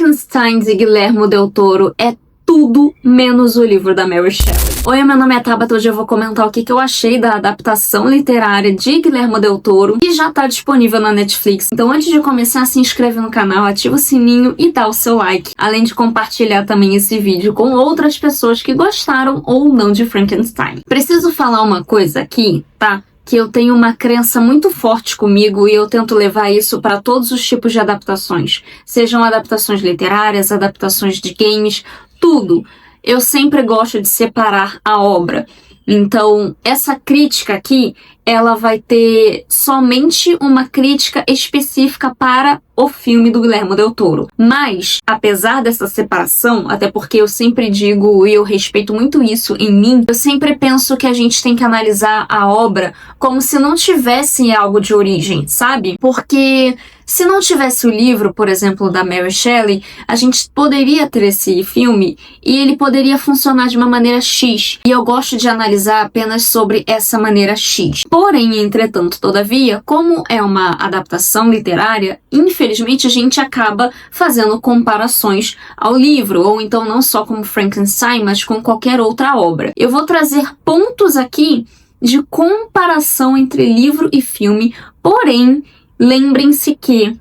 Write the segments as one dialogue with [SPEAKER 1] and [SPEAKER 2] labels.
[SPEAKER 1] Frankenstein de Guillermo del Toro é tudo menos o livro da Mary Shelley. Oi, meu nome é Tabata, hoje eu vou comentar o que eu achei da adaptação literária de Guillermo del Toro, que já tá disponível na Netflix. Então antes de começar, se inscreve no canal, ativa o sininho e dá o seu like, além de compartilhar também esse vídeo com outras pessoas que gostaram ou não de Frankenstein. Preciso falar uma coisa aqui, tá? Que eu tenho uma crença muito forte comigo e eu tento levar isso para todos os tipos de adaptações. Sejam adaptações literárias, adaptações de games, tudo. Eu sempre gosto de separar a obra. Então, essa crítica aqui, ela vai ter somente uma crítica específica para o filme do Guillermo del Toro. Mas, apesar dessa separação, até porque eu sempre digo e eu respeito muito isso em mim, eu sempre penso que a gente tem que analisar a obra como se não tivesse algo de origem, sabe? Porque se não tivesse o livro, por exemplo, da Mary Shelley, a gente poderia ter esse filme e ele poderia funcionar de uma maneira X. E eu gosto de analisar apenas sobre essa maneira X. Porém, entretanto, todavia, como é uma adaptação literária, infelizmente a gente acaba fazendo comparações ao livro, ou então não só como Frankenstein, mas com qualquer outra obra. Eu vou trazer pontos aqui de comparação entre livro e filme, porém, lembrem-se que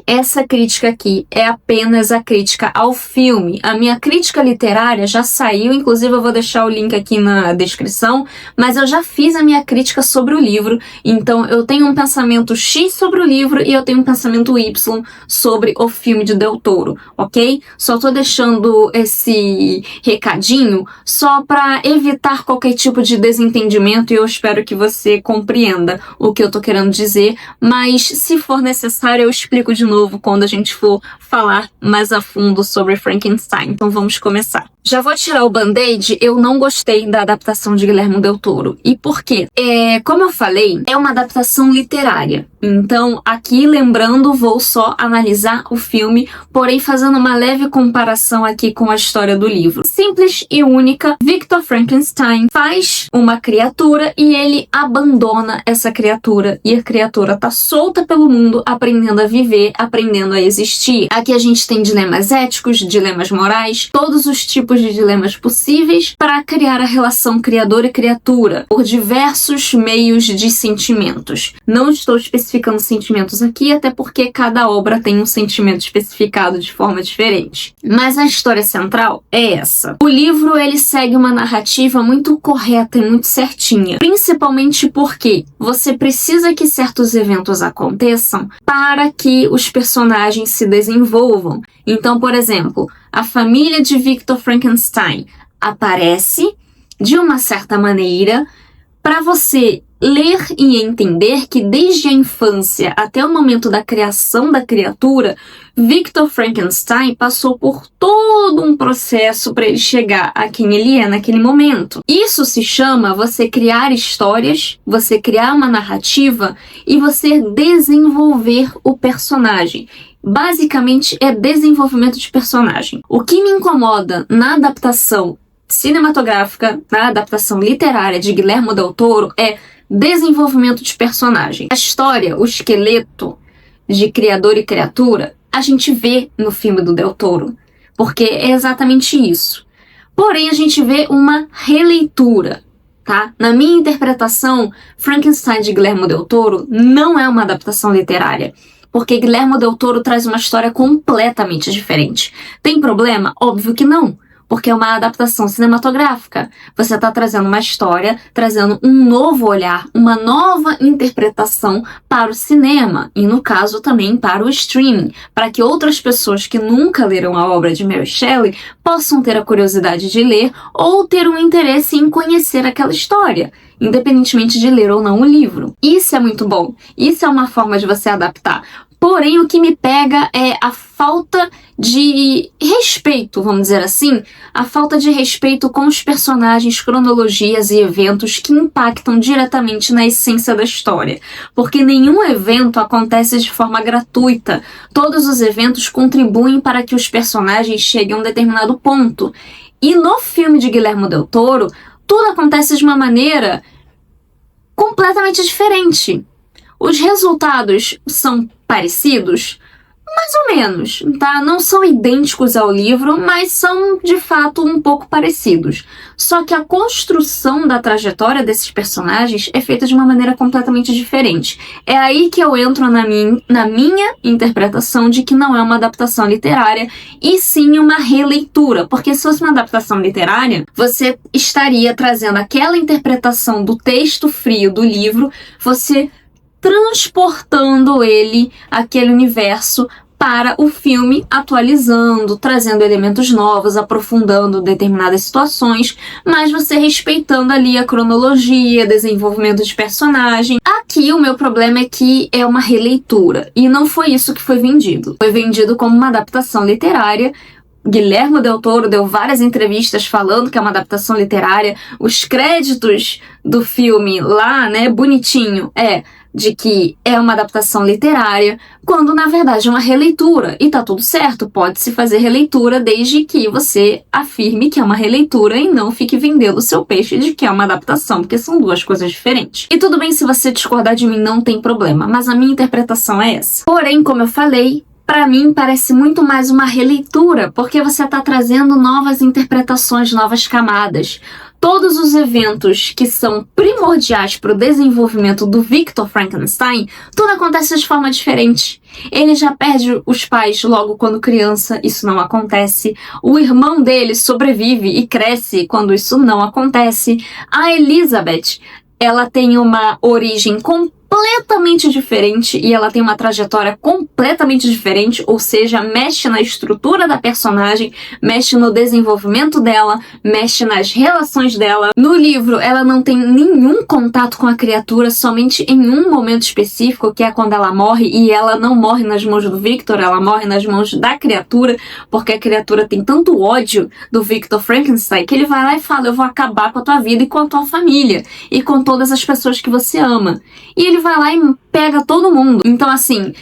[SPEAKER 1] essa crítica aqui é apenas a crítica ao filme. A minha crítica literária já saiu, inclusive eu vou deixar o link aqui na descrição, mas eu já fiz a minha crítica sobre o livro, então eu tenho um pensamento X sobre o livro e eu tenho um pensamento Y sobre o filme de Del Toro, ok? Só tô deixando esse recadinho só para evitar qualquer tipo de desentendimento e eu espero que você compreenda o que eu tô querendo dizer, mas se for necessário eu explico de novo quando a gente for falar mais a fundo sobre Frankenstein. Então vamos começar. Já vou tirar o band-aid, eu não gostei da adaptação de Guillermo del Toro. E por quê? Como eu falei, é uma adaptação literária. Então, aqui, lembrando, vou só analisar o filme, porém fazendo uma leve comparação aqui com a história do livro. Simples e única, Victor Frankenstein faz uma criatura e ele abandona essa criatura. E a criatura tá solta pelo mundo, aprendendo a viver, aprendendo a existir. Aqui a gente tem dilemas éticos, dilemas morais, todos os tipos de dilemas possíveis para criar a relação criador e criatura por diversos meios de sentimentos. Não estou especificando sentimentos aqui, até porque cada obra tem um sentimento especificado de forma diferente. Mas a história central é essa. O livro, ele segue uma narrativa muito correta e muito certinha, principalmente porque você precisa que certos eventos aconteçam para que os personagens se desenvolvam. Então, por exemplo, a família de Victor Frankenstein aparece de uma certa maneira para você ler e entender que desde a infância até o momento da criação da criatura, Victor Frankenstein passou por todo um processo para ele chegar a quem ele é naquele momento. Isso se chama você criar histórias, você criar uma narrativa e você desenvolver o personagem. Basicamente é desenvolvimento de personagem. O que me incomoda na adaptação cinematográfica, na adaptação literária de Guillermo del Toro é desenvolvimento de personagem. A história, o esqueleto de criador e criatura, a gente vê no filme do Del Toro, porque é exatamente isso. Porém, a gente vê uma releitura, tá? Na minha interpretação, Frankenstein de Guillermo del Toro não é uma adaptação literária, porque Guillermo del Toro traz uma história completamente diferente. Tem problema? Óbvio que não, porque é uma adaptação cinematográfica. Você está trazendo uma história, trazendo um novo olhar, uma nova interpretação para o cinema, e no caso também para o streaming, para que outras pessoas que nunca leram a obra de Mary Shelley possam ter a curiosidade de ler ou ter um interesse em conhecer aquela história, independentemente de ler ou não o livro. Isso é muito bom, isso é uma forma de você adaptar. Porém, o que me pega é a falta de respeito, vamos dizer assim, a falta de respeito com os personagens, cronologias e eventos que impactam diretamente na essência da história. Porque nenhum evento acontece de forma gratuita. Todos os eventos contribuem para que os personagens cheguem a um determinado ponto. E no filme de Guillermo del Toro, tudo acontece de uma maneira completamente diferente. Os resultados são parecidos? mais ou menos, tá? Não são idênticos ao livro, mas são, de fato, um pouco parecidos. Só que a construção da trajetória desses personagens é feita de uma maneira completamente diferente. É aí que eu entro na minha interpretação de que não é uma adaptação literária, e sim uma releitura. Porque se fosse uma adaptação literária, você estaria trazendo aquela interpretação do texto frio do livro, você transportando ele, aquele universo, para o filme, atualizando, trazendo elementos novos, aprofundando determinadas situações, mas você respeitando ali a cronologia, desenvolvimento de personagem. Aqui o meu problema é que é uma releitura, e não foi isso que foi vendido. Foi vendido como uma adaptação literária. Guilherme Del Toro deu várias entrevistas falando que é uma adaptação literária. Os créditos do filme lá, né, bonitinho, de que é uma adaptação literária, quando na verdade é uma releitura. E tá tudo certo, pode-se fazer releitura desde que você afirme que é uma releitura e não fique vendendo o seu peixe de que é uma adaptação, porque são duas coisas diferentes. E tudo bem se você discordar de mim, não tem problema, mas a minha interpretação é essa. Porém, como eu falei, pra mim parece muito mais uma releitura, porque você tá trazendo novas interpretações, novas camadas. Todos os eventos que são primordiais para o desenvolvimento do Victor Frankenstein, tudo acontece de forma diferente. Ele já perde os pais logo quando criança, isso não acontece. O irmão dele sobrevive e cresce quando isso não acontece. A Elizabeth, ela tem uma origem completamente diferente e ela tem uma trajetória completamente diferente, ou seja, mexe na estrutura da personagem, mexe no desenvolvimento dela, mexe nas relações dela. No livro, ela não tem nenhum contato com a criatura, somente em um momento específico, que é quando ela morre, e ela não morre nas mãos do Victor, ela morre nas mãos da criatura, porque a criatura tem tanto ódio do Victor Frankenstein que ele vai lá e fala: eu vou acabar com a tua vida e com a tua família, e com todas as pessoas que você ama. E ele vai lá e pega todo mundo. Então, assim,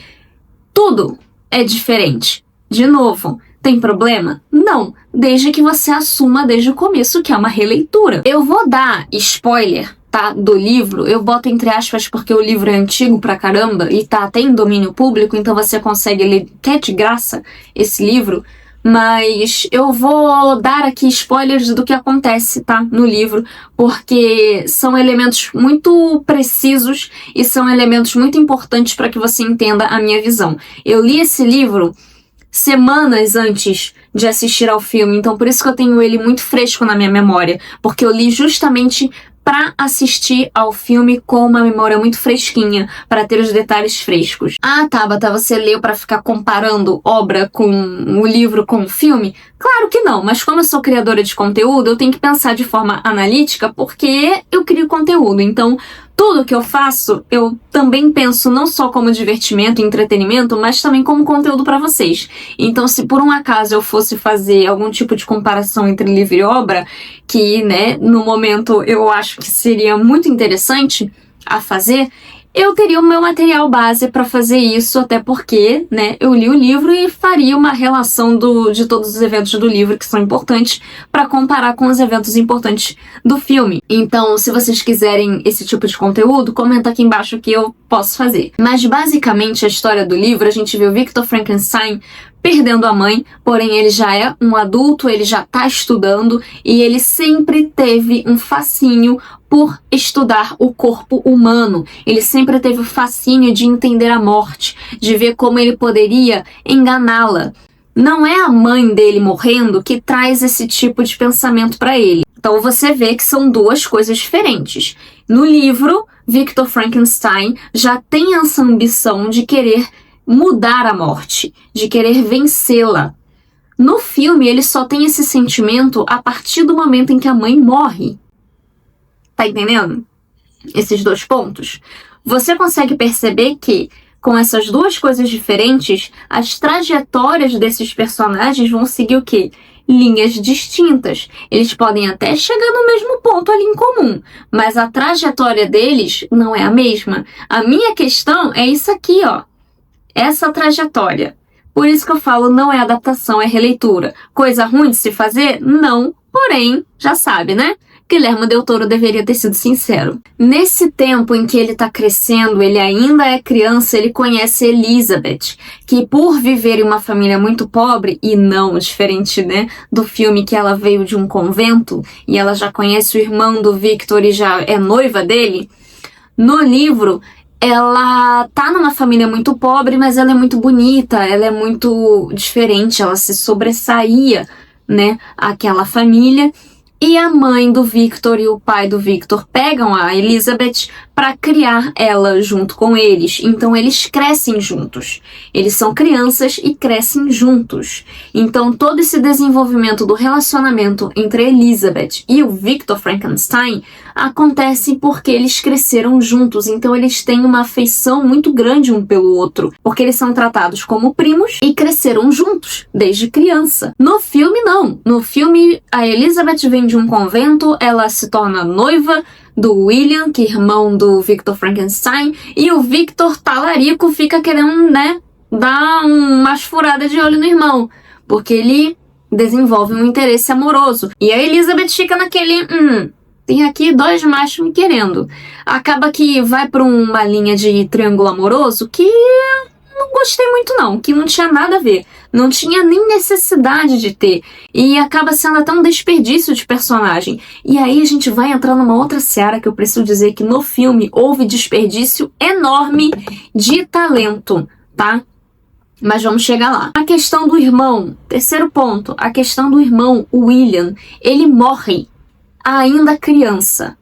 [SPEAKER 1] tudo é diferente. De novo, tem problema? Não, desde que você assuma desde o começo que é uma releitura. Eu vou dar spoiler, tá, do livro, eu boto entre aspas porque o livro é antigo pra caramba e tá até em domínio público, então você consegue ler, que é de graça, esse livro. Mas eu vou dar aqui spoilers do que acontece, tá, no livro, porque são elementos muito precisos e são elementos muito importantes para que você entenda a minha visão. Eu li esse livro semanas antes de assistir ao filme, então por isso que eu tenho ele muito fresco na minha memória, porque eu li justamente para assistir ao filme com uma memória muito fresquinha, para ter os detalhes frescos. Ah, Tabata, você leu para ficar comparando obra com o livro com o filme? Claro que não, mas como eu sou criadora de conteúdo, eu tenho que pensar de forma analítica, porque eu crio conteúdo. Então, tudo que eu faço, eu também penso não só como divertimento e entretenimento, mas também como conteúdo para vocês. Então, se por um acaso eu fosse fazer algum tipo de comparação entre livro e obra, que, né, no momento eu acho que seria muito interessante a fazer, eu teria o meu material base para fazer isso, até porque, né, eu li o livro e faria uma relação de todos os eventos do livro que são importantes para comparar com os eventos importantes do filme. Então, se vocês quiserem esse tipo de conteúdo, comenta aqui embaixo que eu posso fazer. Mas, basicamente, a história do livro, a gente vê o Victor Frankenstein perdendo a mãe, porém ele já é um adulto, ele já tá estudando e ele sempre teve um fascínio por estudar o corpo humano. Ele sempre teve o fascínio de entender a morte, de ver como ele poderia enganá-la. Não é a mãe dele morrendo que traz esse tipo de pensamento para ele. Então você vê que são duas coisas diferentes. No livro, Victor Frankenstein já tem essa ambição de querer mudar a morte, de querer vencê-la. No filme, ele só tem esse sentimento a partir do momento em que a mãe morre. Tá entendendo? Esses dois pontos. Você consegue perceber que, com essas duas coisas diferentes, as trajetórias desses personagens vão seguir o quê? Linhas distintas. Eles podem até chegar no mesmo ponto ali em comum, mas a trajetória deles não é a mesma. A minha questão é isso aqui, ó. Essa trajetória. Por isso que eu falo, não é adaptação, é releitura. Coisa ruim de se fazer? Não. Porém, já sabe, né? Guillermo del Toro deveria ter sido sincero. Nesse tempo em que ele tá crescendo, ele ainda é criança, ele conhece Elizabeth, que por viver em uma família muito pobre, e não diferente, né, do filme que ela veio de um convento, e ela já conhece o irmão do Victor e já é noiva dele, no livro, ela tá numa família muito pobre, mas ela é muito bonita, ela é muito diferente, ela se sobressaía, né, àquela família. E a mãe do Victor e o pai do Victor pegam a Elizabeth para criar ela junto com eles. Então eles crescem juntos. Eles são crianças e crescem juntos. Então todo esse desenvolvimento do relacionamento entre Elizabeth e o Victor Frankenstein acontece porque eles cresceram juntos. Então eles têm uma afeição muito grande um pelo outro, porque eles são tratados como primos e cresceram juntos desde criança. No filme não. No filme a Elizabeth vem de um convento, ela se torna noiva do William, que é irmão do Victor Frankenstein, e o Victor talarico fica querendo, né, dar umas furadas de olho no irmão, porque ele desenvolve um interesse amoroso. E a Elizabeth fica naquele, tem aqui dois machos me querendo. Acaba que vai para uma linha de triângulo amoroso que não gostei muito não, que não tinha nada a ver. Não tinha nem necessidade de ter. E acaba sendo até um desperdício de personagem. E aí a gente vai entrar numa outra seara que eu preciso dizer que no filme houve desperdício enorme de talento, tá? Mas vamos chegar lá. A questão do irmão, terceiro ponto, a questão do irmão, o William, ele morre ainda criança,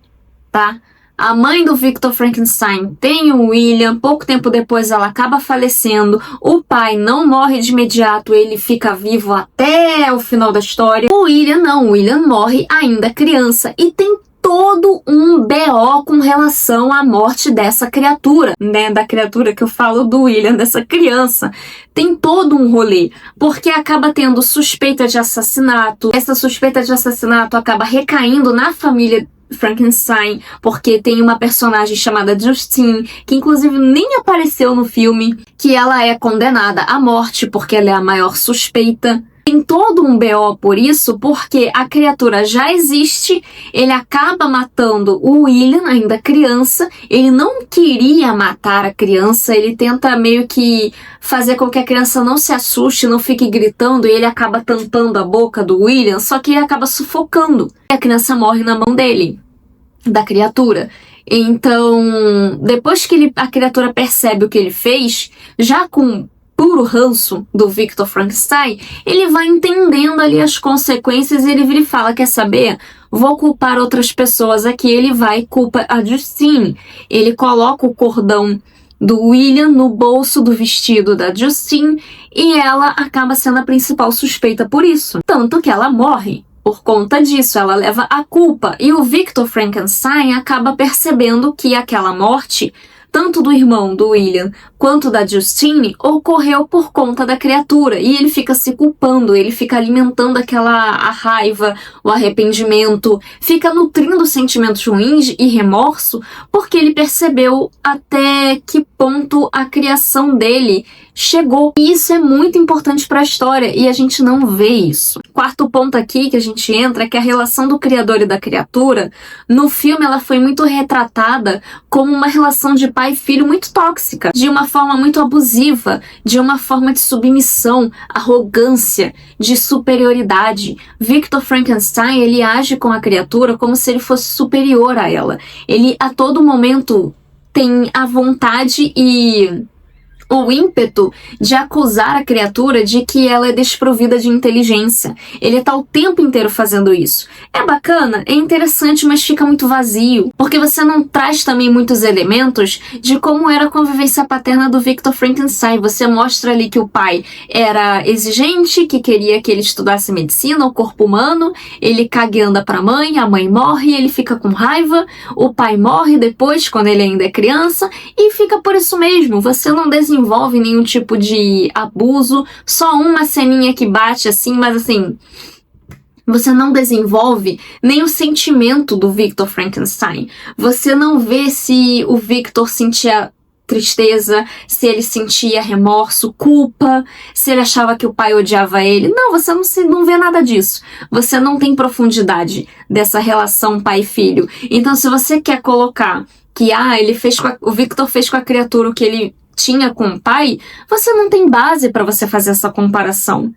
[SPEAKER 1] tá? A mãe do Victor Frankenstein tem o William, pouco tempo depois ela acaba falecendo, o pai não morre de imediato, ele fica vivo até o final da história. O William não, o William morre ainda criança e tem todo um BO com relação à morte dessa criatura, né, da criatura que eu falo do William, dessa criança. Tem todo um rolê, porque acaba tendo suspeita de assassinato, essa suspeita de assassinato acaba recaindo na família Frankenstein, porque tem uma personagem chamada Justine, que inclusive nem apareceu no filme, que ela é condenada à morte porque ela é a maior suspeita. Tem todo um BO por isso, porque a criatura já existe, ele acaba matando o William, ainda criança, ele não queria matar a criança, ele tenta meio que fazer com que a criança não se assuste, não fique gritando, e ele acaba tampando a boca do William, só que ele acaba sufocando. E a criança morre na mão dele, da criatura. Então, depois que a criatura percebe o que ele fez, já com puro ranço do Victor Frankenstein, ele vai entendendo ali as consequências e ele vira e fala, quer saber? Vou culpar outras pessoas aqui. Ele vai e culpa a Justine. Ele coloca o cordão do William no bolso do vestido da Justine e ela acaba sendo a principal suspeita por isso. Tanto que ela morre. Por conta disso, ela leva a culpa. E o Victor Frankenstein acaba percebendo que aquela morte, tanto do irmão do William quanto da Justine, ocorreu por conta da criatura. E ele fica se culpando, ele fica alimentando a raiva, o arrependimento, fica nutrindo sentimentos ruins e remorso, porque ele percebeu até que ponto a criação dele chegou. E isso é muito importante para a história e a gente não vê isso. Quarto ponto aqui que a gente entra é que a relação do criador e da criatura, no filme ela foi muito retratada como uma relação de pai e filho muito tóxica, de uma forma muito abusiva, de uma forma de submissão, arrogância, de superioridade. Victor Frankenstein, ele age com a criatura como se ele fosse superior a ela. Ele a todo momento tem a vontade e o ímpeto de acusar a criatura de que ela é desprovida de inteligência. Ele tá o tempo inteiro fazendo isso. É bacana, é interessante, mas fica muito vazio, porque você não traz também muitos elementos de como era a convivência paterna do Victor Frankenstein. Você mostra ali que o pai era exigente, que queria que ele estudasse medicina, o corpo humano, ele caga e anda pra mãe, a mãe morre, ele fica com raiva, o pai morre depois, quando ele ainda é criança, e fica por isso mesmo. Você não desenvolve nenhum tipo de abuso, só uma ceninha que bate assim, mas assim, você não desenvolve nem o sentimento do Victor Frankenstein. Você não vê se o Victor sentia tristeza, se ele sentia remorso, culpa, se ele achava que o pai odiava ele. Não, você não vê nada disso. Você não tem profundidade dessa relação pai e filho. Então, se você quer colocar que o Victor fez com a criatura o que ele tinha com o pai, você não tem base para você fazer essa comparação.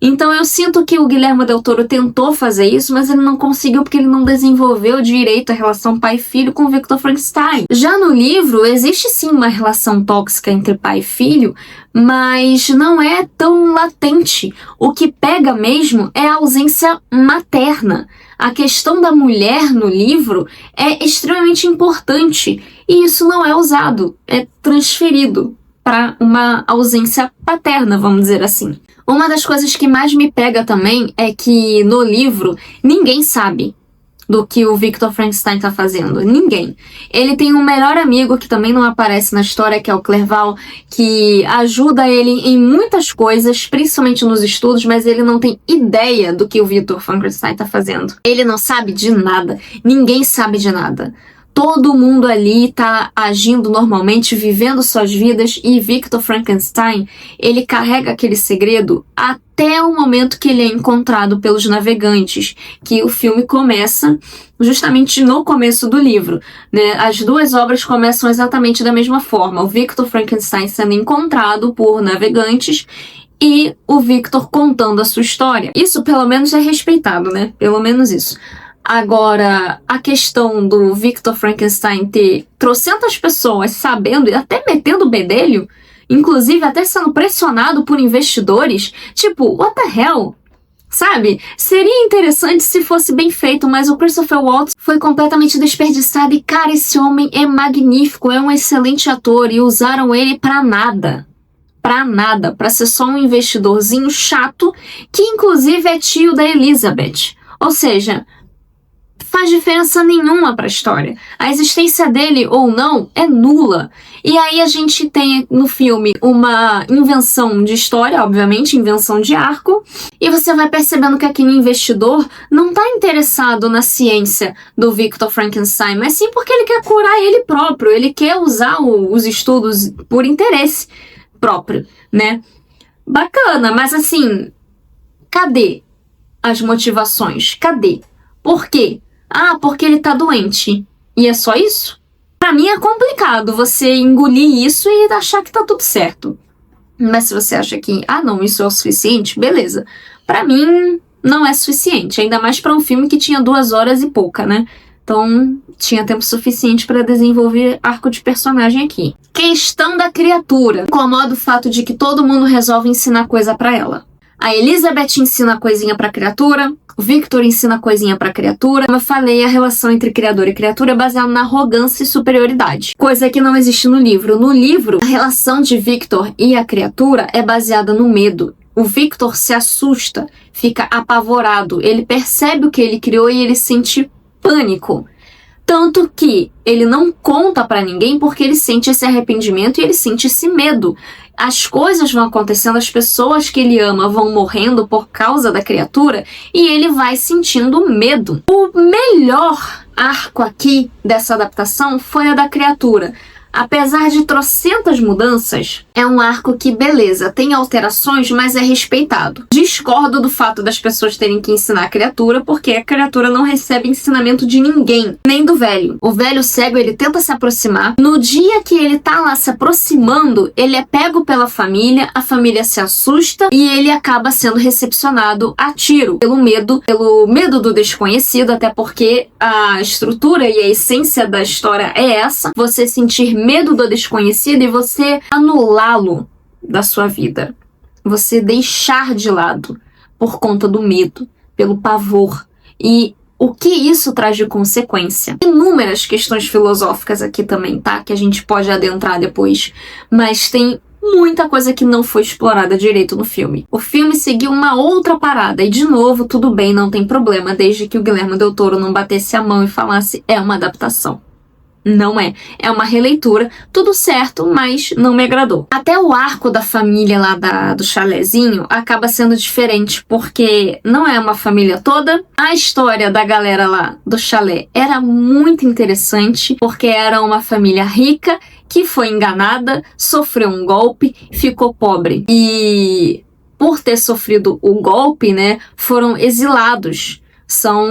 [SPEAKER 1] Então eu sinto que o Guillermo del Toro tentou fazer isso, mas ele não conseguiu porque ele não desenvolveu direito a relação pai-filho com o Victor Frankenstein. Já no livro, existe sim uma relação tóxica entre pai e filho, mas não é tão latente. O que pega mesmo é a ausência materna. A questão da mulher no livro é extremamente importante e isso não é usado, é transferido para uma ausência paterna, vamos dizer assim. Uma das coisas que mais me pega também é que no livro ninguém sabe do que o Victor Frankenstein tá fazendo. Ninguém. Ele tem um melhor amigo que também não aparece na história, que é o Clerval, que ajuda ele em muitas coisas, principalmente nos estudos, mas ele não tem ideia do que o Victor Frankenstein tá fazendo. Ele não sabe de nada. Ninguém sabe de nada. Todo mundo ali tá agindo normalmente, vivendo suas vidas, e Victor Frankenstein, ele carrega aquele segredo até o momento que ele é encontrado pelos navegantes, que o filme começa justamente no começo do livro, né? As duas obras começam exatamente da mesma forma, o Victor Frankenstein sendo encontrado por navegantes e o Victor contando a sua história. Isso pelo menos é respeitado, né? Pelo menos isso. Agora, a questão do Victor Frankenstein ter trocentas pessoas sabendo e até metendo o bedelho, inclusive até sendo pressionado por investidores, tipo, what the hell? Sabe? Seria interessante se fosse bem feito, mas o Christopher Waltz foi completamente desperdiçado e, cara, esse homem é magnífico, é um excelente ator e usaram ele pra nada. Pra ser só um investidorzinho chato, que inclusive é tio da Elizabeth. Ou seja, faz diferença nenhuma para a história. A existência dele ou não é nula. E aí a gente tem no filme uma invenção de história, obviamente, invenção de arco, e você vai percebendo que aquele investidor não está interessado na ciência do Victor Frankenstein, mas sim porque ele quer curar ele próprio, ele quer usar os estudos por interesse próprio, né? Bacana, mas assim, cadê as motivações? Cadê? Por quê? Ah, porque ele tá doente. E é só isso? Pra mim é complicado você engolir isso e achar que tá tudo certo. Mas se você acha que, não, isso é o suficiente, beleza. Pra mim, não é suficiente. Ainda mais pra um filme que tinha 2 horas e pouca, né? Então, tinha tempo suficiente pra desenvolver arco de personagem aqui. Questão da criatura. Incomoda o fato de que todo mundo resolve ensinar coisa pra ela. A Elizabeth ensina coisinha pra criatura, o Victor ensina coisinha pra criatura. Como eu falei, a relação entre criador e criatura é baseada na arrogância e superioridade, coisa que não existe no livro. No livro, a relação de Victor e a criatura é baseada no medo. O Victor se assusta, fica apavorado, ele percebe o que ele criou e ele sente pânico. Tanto que ele não conta pra ninguém porque ele sente esse arrependimento e ele sente esse medo. As coisas vão acontecendo, as pessoas que ele ama vão morrendo por causa da criatura e ele vai sentindo medo. O melhor arco aqui dessa adaptação foi a da criatura. Apesar de trocentas mudanças, é um arco que, beleza, tem alterações, mas é respeitado. Discordo do fato das pessoas terem que ensinar a criatura, porque a criatura não recebe ensinamento de ninguém, nem do velho. O velho cego, ele tenta se aproximar. No dia que ele tá lá se aproximando, ele é pego pela família, a família se assusta e ele acaba sendo recepcionado a tiro, pelo medo do desconhecido, até porque a estrutura e a essência da história é essa, você sentir medo do desconhecido e você anulá-lo da sua vida. Você deixar de lado por conta do medo, pelo pavor. E o que isso traz de consequência? Inúmeras questões filosóficas aqui também, tá? Que a gente pode adentrar depois. Mas tem muita coisa que não foi explorada direito no filme. O filme seguiu uma outra parada. E, de novo, tudo bem, não tem problema, desde que o Guillermo del Toro não batesse a mão e falasse, é uma adaptação. Não é. É uma releitura, tudo certo, mas não me agradou. Até o arco da família lá do chalezinho acaba sendo diferente, porque não é uma família toda. A história da galera lá do chalé era muito interessante, porque era uma família rica que foi enganada, sofreu um golpe, ficou pobre. E por ter sofrido o golpe, né, foram exilados. São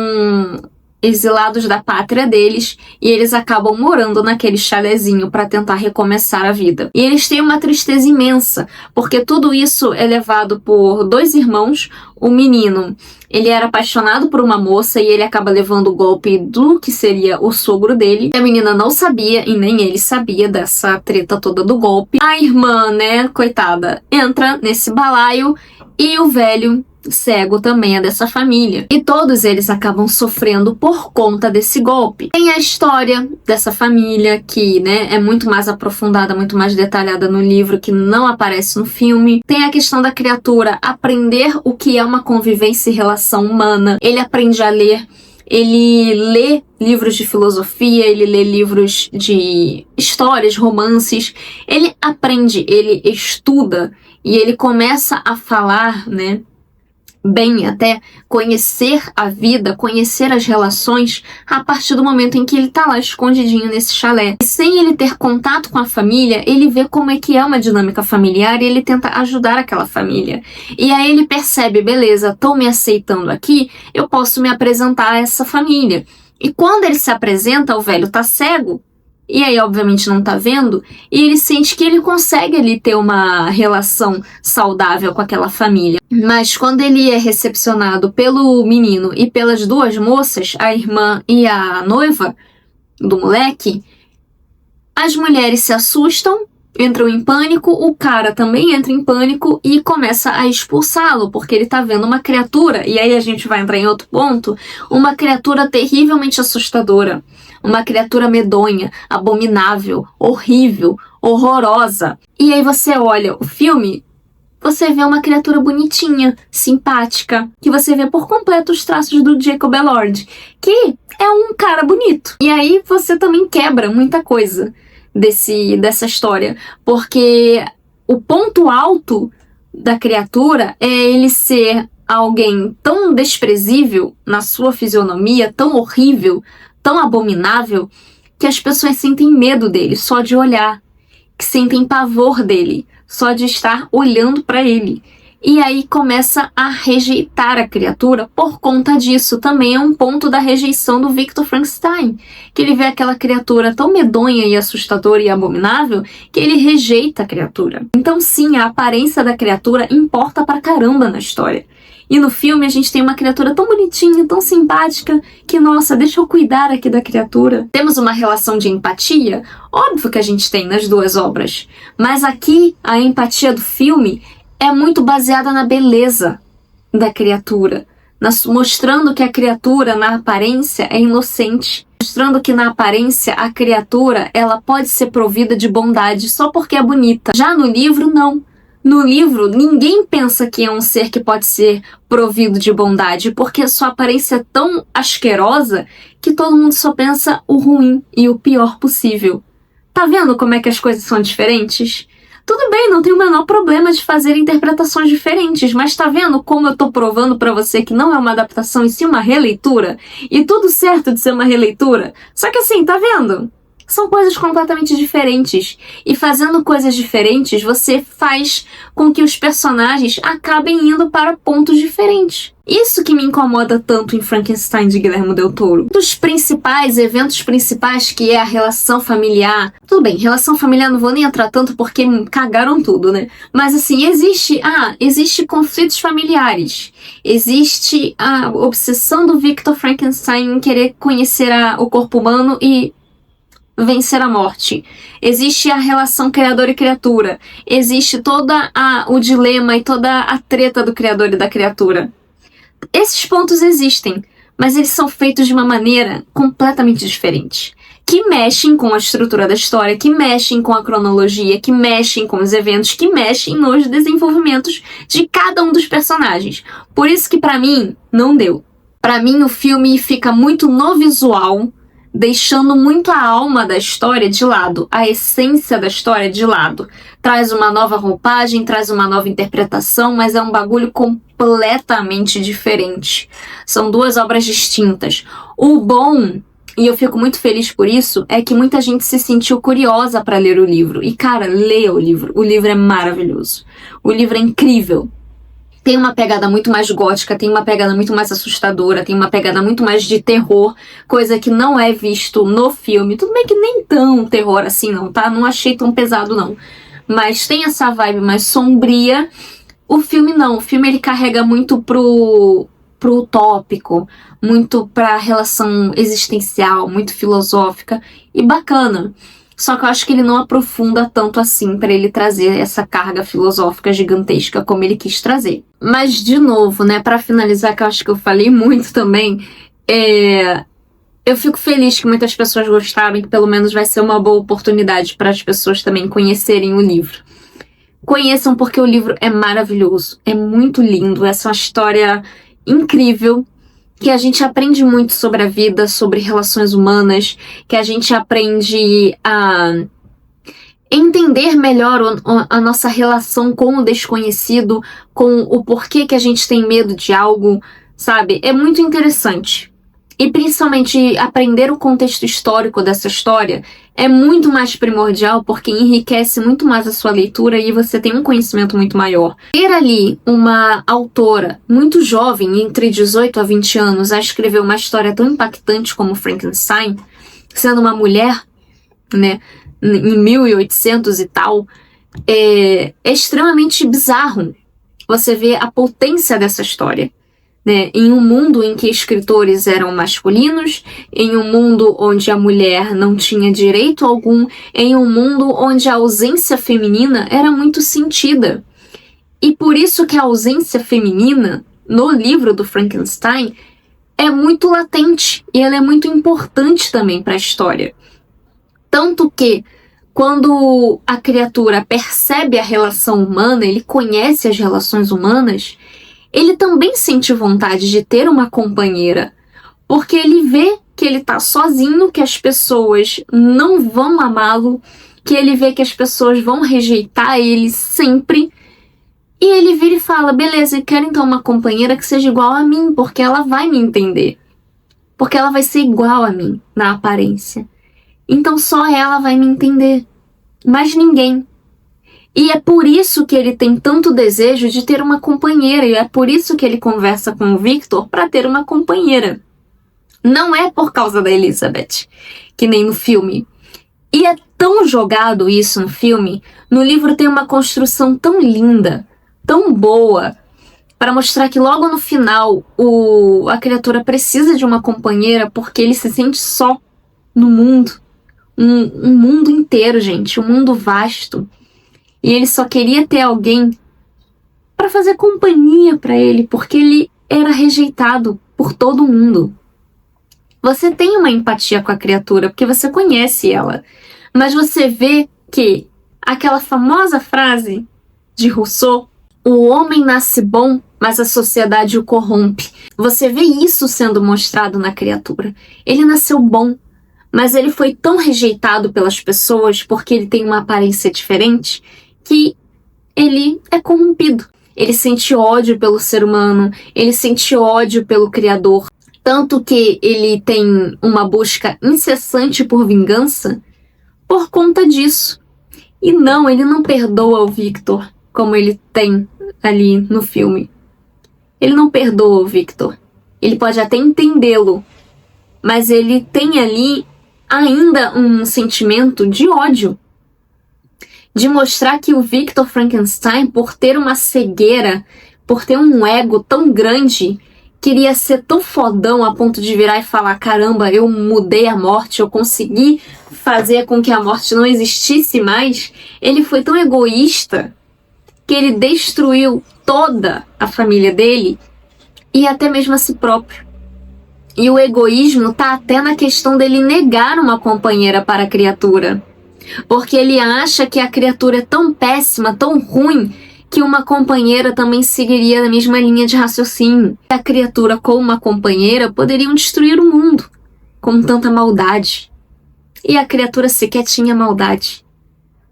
[SPEAKER 1] exilados da pátria deles, e eles acabam morando naquele chalezinho para tentar recomeçar a vida. E eles têm uma tristeza imensa, porque tudo isso é levado por dois irmãos. O menino, ele era apaixonado por uma moça e ele acaba levando o golpe do que seria o sogro dele. A menina não sabia e nem ele sabia dessa treta toda do golpe. A irmã, né, coitada, entra nesse balaio, e o velho cego também é dessa família. E todos eles acabam sofrendo por conta desse golpe. Tem a história dessa família que, né, é muito mais aprofundada, muito mais detalhada no livro, que não aparece no filme. Tem a questão da criatura aprender o que é uma convivência e relação humana. Ele aprende a ler. Ele lê livros de filosofia, ele lê livros de histórias, romances. Ele aprende, ele estuda e ele começa a falar, né, bem, até conhecer a vida, conhecer as relações, a partir do momento em que ele tá lá escondidinho nesse chalé. E sem ele ter contato com a família, ele vê como é que é uma dinâmica familiar e ele tenta ajudar aquela família. E aí ele percebe, beleza, tô me aceitando aqui, eu posso me apresentar a essa família. E quando ele se apresenta, o velho tá cego, e aí obviamente não tá vendo, e ele sente que ele consegue ali ter uma relação saudável com aquela família. Mas quando ele é recepcionado pelo menino e pelas duas moças, a irmã e a noiva do moleque, as mulheres se assustam, entram em pânico, o cara também entra em pânico e começa a expulsá-lo, porque ele tá vendo uma criatura, e aí a gente vai entrar em outro ponto, uma criatura terrivelmente assustadora. Uma criatura medonha, abominável, horrível, horrorosa. E aí você olha o filme, você vê uma criatura bonitinha, simpática, que você vê por completo os traços do Jacob Elord, que é um cara bonito. E aí você também quebra muita coisa dessa história, porque o ponto alto da criatura é ele ser alguém tão desprezível na sua fisionomia, tão horrível, tão abominável, que as pessoas sentem medo dele só de olhar, que sentem pavor dele só de estar olhando para ele. E aí começa a rejeitar a criatura por conta disso. Também é um ponto da rejeição do Victor Frankenstein, que ele vê aquela criatura tão medonha e assustadora e abominável que ele rejeita a criatura. Então sim, a aparência da criatura importa pra caramba na história. E no filme a gente tem uma criatura tão bonitinha, tão simpática, que, nossa, deixa eu cuidar aqui da criatura. Temos uma relação de empatia? Óbvio que a gente tem nas duas obras. Mas aqui, a empatia do filme é muito baseada na beleza da criatura, mostrando que a criatura, na aparência, é inocente. Mostrando que, na aparência, a criatura ela pode ser provida de bondade só porque é bonita. Já no livro, não. No livro, ninguém pensa que é um ser que pode ser provido de bondade, porque sua aparência é tão asquerosa que todo mundo só pensa o ruim e o pior possível. Tá vendo como é que as coisas são diferentes? Tudo bem, não tem o menor problema de fazer interpretações diferentes, mas tá vendo como eu tô provando pra você que não é uma adaptação e sim uma releitura? E tudo certo de ser uma releitura? Só que assim, tá vendo? São coisas completamente diferentes. E fazendo coisas diferentes, você faz com que os personagens acabem indo para pontos diferentes. Isso que me incomoda tanto em Frankenstein de Guillermo del Toro. Um dos principais, eventos principais, que é a relação familiar. Tudo bem, relação familiar não vou nem entrar tanto porque cagaram tudo, né? Mas assim, existe conflitos familiares. Existe a obsessão do Victor Frankenstein em querer conhecer o corpo humano e vencer a morte. Existe a relação criador e criatura. Existe o dilema e toda a treta do criador e da criatura. Esses pontos existem, mas eles são feitos de uma maneira completamente diferente. Que mexem com a estrutura da história, que mexem com a cronologia, que mexem com os eventos, que mexem nos desenvolvimentos de cada um dos personagens. Por isso que pra mim, não deu. Pra mim, o filme fica muito no visual, deixando muito a alma da história de lado, a essência da história de lado. Traz uma nova roupagem, traz uma nova interpretação, mas é um bagulho completamente diferente. São duas obras distintas. O bom, e eu fico muito feliz por isso, é que muita gente se sentiu curiosa para ler o livro. E, cara, leia o livro. O livro é maravilhoso. O livro é incrível. Tem uma pegada muito mais gótica, tem uma pegada muito mais assustadora, tem uma pegada muito mais de terror, coisa que não é visto no filme. Tudo bem que nem tão terror assim não, tá? Não achei tão pesado não. Mas tem essa vibe mais sombria. O filme não. O filme ele carrega muito pro utópico, muito pra relação existencial, muito filosófica e bacana. Só que eu acho que ele não aprofunda tanto assim pra ele trazer essa carga filosófica gigantesca como ele quis trazer. Mas, de novo, né, pra finalizar, que eu acho que eu falei muito também, eu fico feliz que muitas pessoas gostaram e que pelo menos vai ser uma boa oportunidade para as pessoas também conhecerem o livro. Conheçam porque o livro é maravilhoso, é muito lindo, essa é uma história incrível, que a gente aprende muito sobre a vida, sobre relações humanas, que a gente aprende a entender melhor a nossa relação com o desconhecido, com o porquê que a gente tem medo de algo, sabe? É muito interessante. E principalmente aprender o contexto histórico dessa história é muito mais primordial porque enriquece muito mais a sua leitura e você tem um conhecimento muito maior. Ter ali uma autora muito jovem, entre 18 a 20 anos, a escrever uma história tão impactante como Frankenstein, sendo uma mulher, né, em 1800 e tal, é extremamente bizarro você ver a potência dessa história. Né, em um mundo em que escritores eram masculinos, em um mundo onde a mulher não tinha direito algum, em um mundo onde a ausência feminina era muito sentida. E por isso que a ausência feminina, no livro do Frankenstein, é muito latente e ela é muito importante também para a história. Tanto que, quando a criatura percebe a relação humana, ele conhece as relações humanas, ele também sente vontade de ter uma companheira, porque ele vê que ele tá sozinho, que as pessoas não vão amá-lo, que ele vê que as pessoas vão rejeitar ele sempre, e ele vira e fala, beleza, eu quero então uma companheira que seja igual a mim, porque ela vai me entender, porque ela vai ser igual a mim na aparência, então só ela vai me entender, mas ninguém. E é por isso que ele tem tanto desejo de ter uma companheira, e é por isso que ele conversa com o Victor para ter uma companheira. Não é por causa da Elizabeth, que nem no filme. E é tão jogado isso no filme, no livro tem uma construção tão linda, tão boa, para mostrar que logo no final a criatura precisa de uma companheira porque ele se sente só no mundo. Um mundo inteiro, gente, um mundo vasto. E ele só queria ter alguém para fazer companhia para ele, porque ele era rejeitado por todo mundo. Você tem uma empatia com a criatura, porque você conhece ela. Mas você vê que aquela famosa frase de Rousseau, o homem nasce bom, mas a sociedade o corrompe. Você vê isso sendo mostrado na criatura. Ele nasceu bom, mas ele foi tão rejeitado pelas pessoas porque ele tem uma aparência diferente, que ele é corrompido. Ele sente ódio pelo ser humano, ele sente ódio pelo Criador, tanto que ele tem uma busca incessante por vingança por conta disso. E não, ele não perdoa o Victor como ele tem ali no filme. Ele não perdoa o Victor. Ele pode até entendê-lo, mas ele tem ali ainda um sentimento de ódio. De mostrar que o Victor Frankenstein, por ter uma cegueira, por ter um ego tão grande, queria ser tão fodão a ponto de virar e falar, caramba, eu mudei a morte, eu consegui fazer com que a morte não existisse mais. Ele foi tão egoísta que ele destruiu toda a família dele e até mesmo a si próprio. E o egoísmo tá até na questão dele negar uma companheira para a criatura. Porque ele acha que a criatura é tão péssima, tão ruim, que uma companheira também seguiria na mesma linha de raciocínio. A criatura com uma companheira poderiam destruir o mundo. com tanta maldade. E a criatura sequer tinha maldade.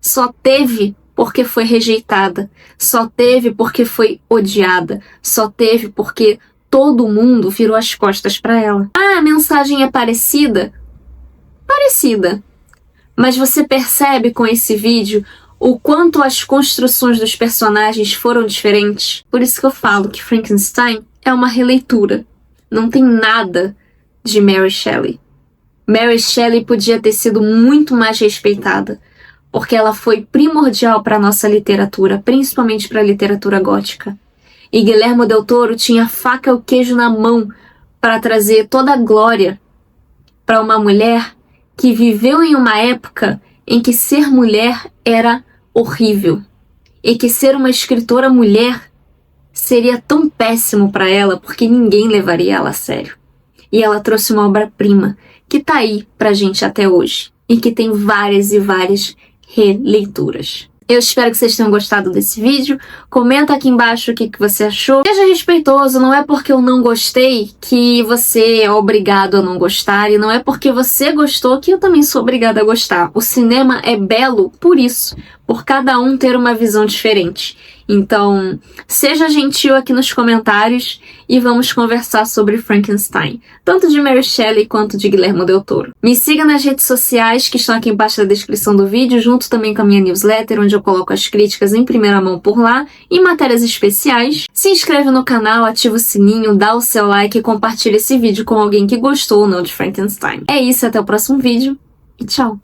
[SPEAKER 1] Só teve porque foi rejeitada. Só teve porque foi odiada. Só teve porque todo mundo virou as costas para ela. Ah, a mensagem é parecida? Parecida. Mas você percebe com esse vídeo o quanto as construções dos personagens foram diferentes? Por isso que eu falo que Frankenstein é uma releitura. Não tem nada de Mary Shelley. Mary Shelley podia ter sido muito mais respeitada, porque ela foi primordial para a nossa literatura, principalmente para a literatura gótica. E Guillermo del Toro tinha a faca e o queijo na mão para trazer toda a glória para uma mulher que viveu em uma época em que ser mulher era horrível, e que ser uma escritora mulher seria tão péssimo para ela porque ninguém levaria ela a sério. E ela trouxe uma obra-prima que tá aí pra gente até hoje e que tem várias e várias releituras. Eu espero que vocês tenham gostado desse vídeo. Comenta aqui embaixo o que você achou. Seja respeitoso, não é porque eu não gostei que você é obrigado a não gostar, e não é porque você gostou que eu também sou obrigada a gostar. O cinema é belo por isso, por cada um ter uma visão diferente. Então, seja gentil aqui nos comentários e vamos conversar sobre Frankenstein, tanto de Mary Shelley quanto de Guillermo del Toro. Me siga nas redes sociais que estão aqui embaixo da descrição do vídeo, junto também com a minha newsletter, onde eu coloco as críticas em primeira mão por lá e matérias especiais. Se inscreve no canal, ativa o sininho, dá o seu like e compartilha esse vídeo com alguém que gostou ou não de Frankenstein. É isso, até o próximo vídeo e tchau!